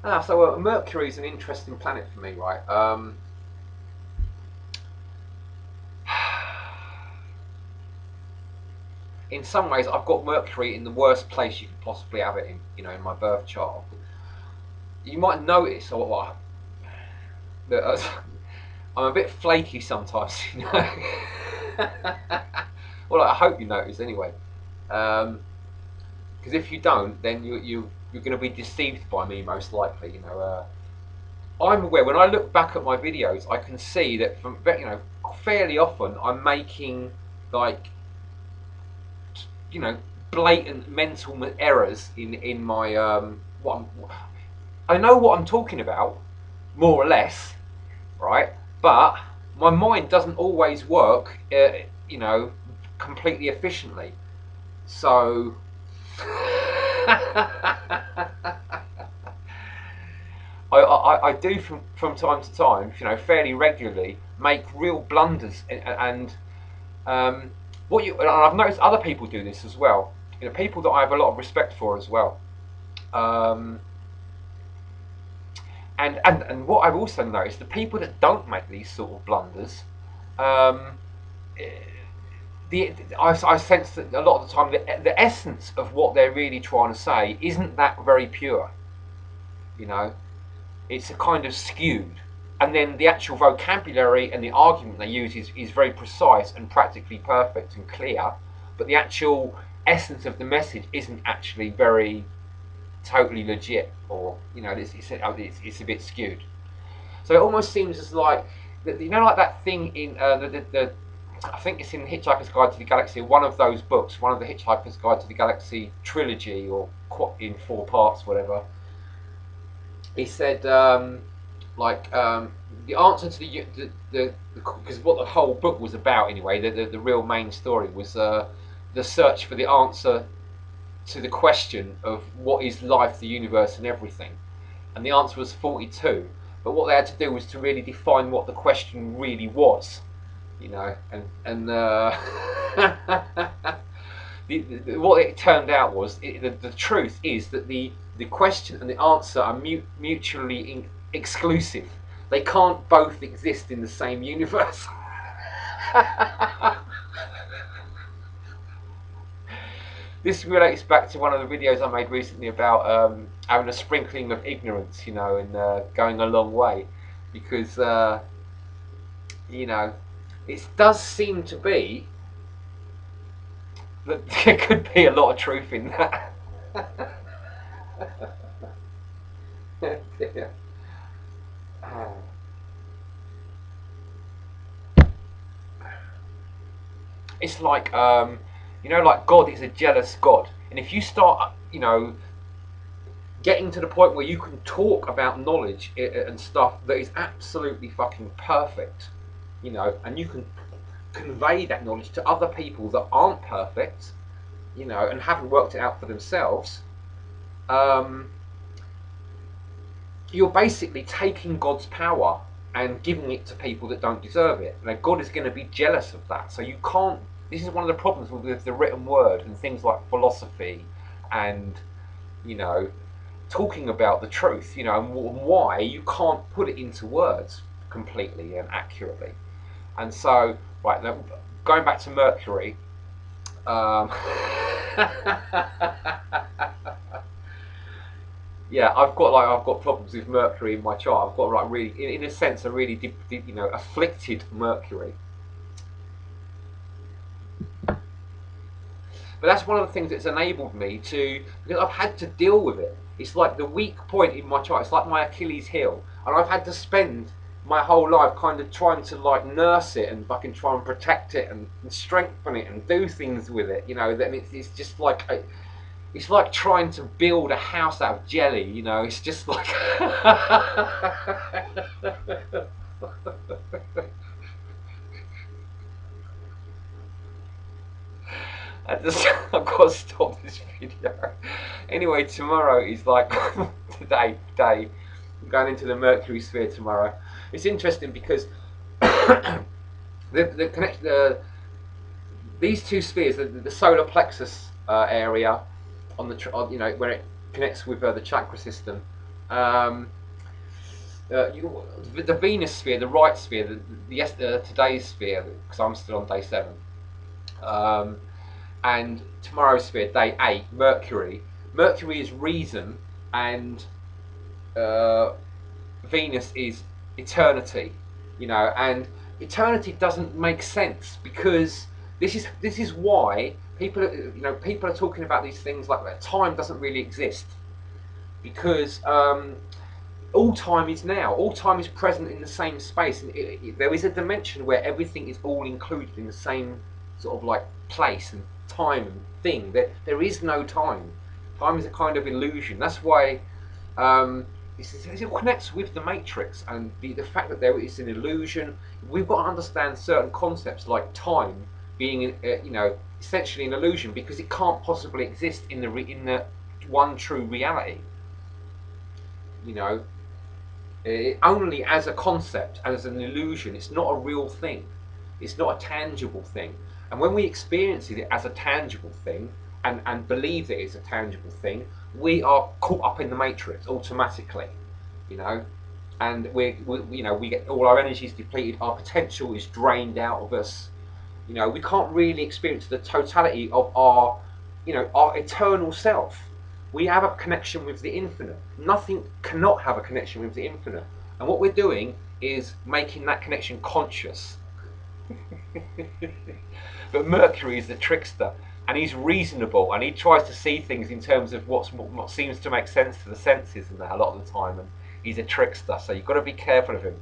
So Mercury is an interesting planet for me, right? In some ways, I've got Mercury in the worst place you could possibly have it in, in my birth chart. You might notice, or what, that I'm a bit flaky sometimes, Well, I hope you notice anyway, because if you don't, then you're going to be deceived by me most likely. I'm aware when I look back at my videos, I can see that from fairly often I'm making like you know blatant mental errors in my I know what I'm talking about more or less, right? But my mind doesn't always work, completely efficiently. So I do from time to time, fairly regularly, make real blunders, and and I've noticed other people do this as well. People that I have a lot of respect for as well. Um, and what I've also noticed, the people that don't make these sort of blunders, um, I sense that a lot of the time the essence of what they're really trying to say isn't that very pure. You know, it's a kind of skewed, and then the actual vocabulary and the argument they use is very precise and practically perfect and clear, but the actual essence of the message isn't actually very totally legit, or it's a bit skewed. So it almost seems as like like that thing in the I think it's in Hitchhiker's Guide to the Galaxy, one of those books, one of the Hitchhiker's Guide to the Galaxy trilogy, or in 4 parts, whatever. He said, the answer to the because what the whole book was about anyway, the real main story was the search for the answer to the question of what is life, the universe, and everything. And the answer was 42. But what they had to do was to really define what the question really was, and what it turned out was the truth is that the question and the answer are mutually exclusive. They can't both exist in the same universe. This relates back to one of the videos I made recently about having a sprinkling of ignorance, and going a long way, because it does seem to be that there could be a lot of truth in that. Yeah. It's like like God is a jealous God, and if you start, getting to the point where you can talk about knowledge and stuff that is absolutely fucking perfect, and you can convey that knowledge to other people that aren't perfect, and haven't worked it out for themselves, um, you're basically taking God's power and giving it to people that don't deserve it. Now, God is going to be jealous of that. So you can't. This is one of the problems with the written word and things like philosophy, and talking about the truth. And why you can't put it into words completely and accurately. And so, right now, going back to Mercury. Yeah, I've got problems with Mercury in my chart. I've got really, in a sense, a really afflicted Mercury. But that's one of the things that's enabled me to, because I've had to deal with it. It's like the weak point in my chart. It's like my Achilles heel, and I've had to spend my whole life kind of trying to like nurse it and fucking try and protect it and strengthen it and do things with it. Then it's just like it's like trying to build a house out of jelly. It's just like. I've got to stop this video. Anyway, tomorrow is like today. I'm going into the Mercury sphere tomorrow. It's interesting because these two spheres, the solar plexus area on where it connects with the chakra system, Um, the Venus sphere, the right sphere, today's sphere, because I'm still on day 7, um, and tomorrow's sphere, day 8, Mercury. Mercury is reason, and uh, Venus is eternity. And eternity doesn't make sense, because this is why people are talking about these things like that. Time doesn't really exist, because all time is now. All time is present in the same space, and there is a dimension where everything is all included in the same sort of like place and time and thing. There is no time. Time is a kind of illusion. That's why it connects with the Matrix, and the fact that there is an illusion. We've got to understand certain concepts like time being, essentially an illusion, because it can't possibly exist in the one true reality. You know, only as a concept, as an illusion. It's not a real thing. It's not a tangible thing. And when we experience it as a tangible thing, and believe that it's a tangible thing, we are caught up in the matrix automatically, you know. And we get all our energy is depleted, our potential is drained out of us. We can't really experience the totality of our eternal self. We have a connection with the infinite. Nothing cannot have a connection with the infinite. And what we're doing is making that connection conscious. But Mercury is the trickster, and he's reasonable, and he tries to see things in terms of what seems to make sense to the senses, and that a lot of the time. And he's a trickster, so you've got to be careful of him.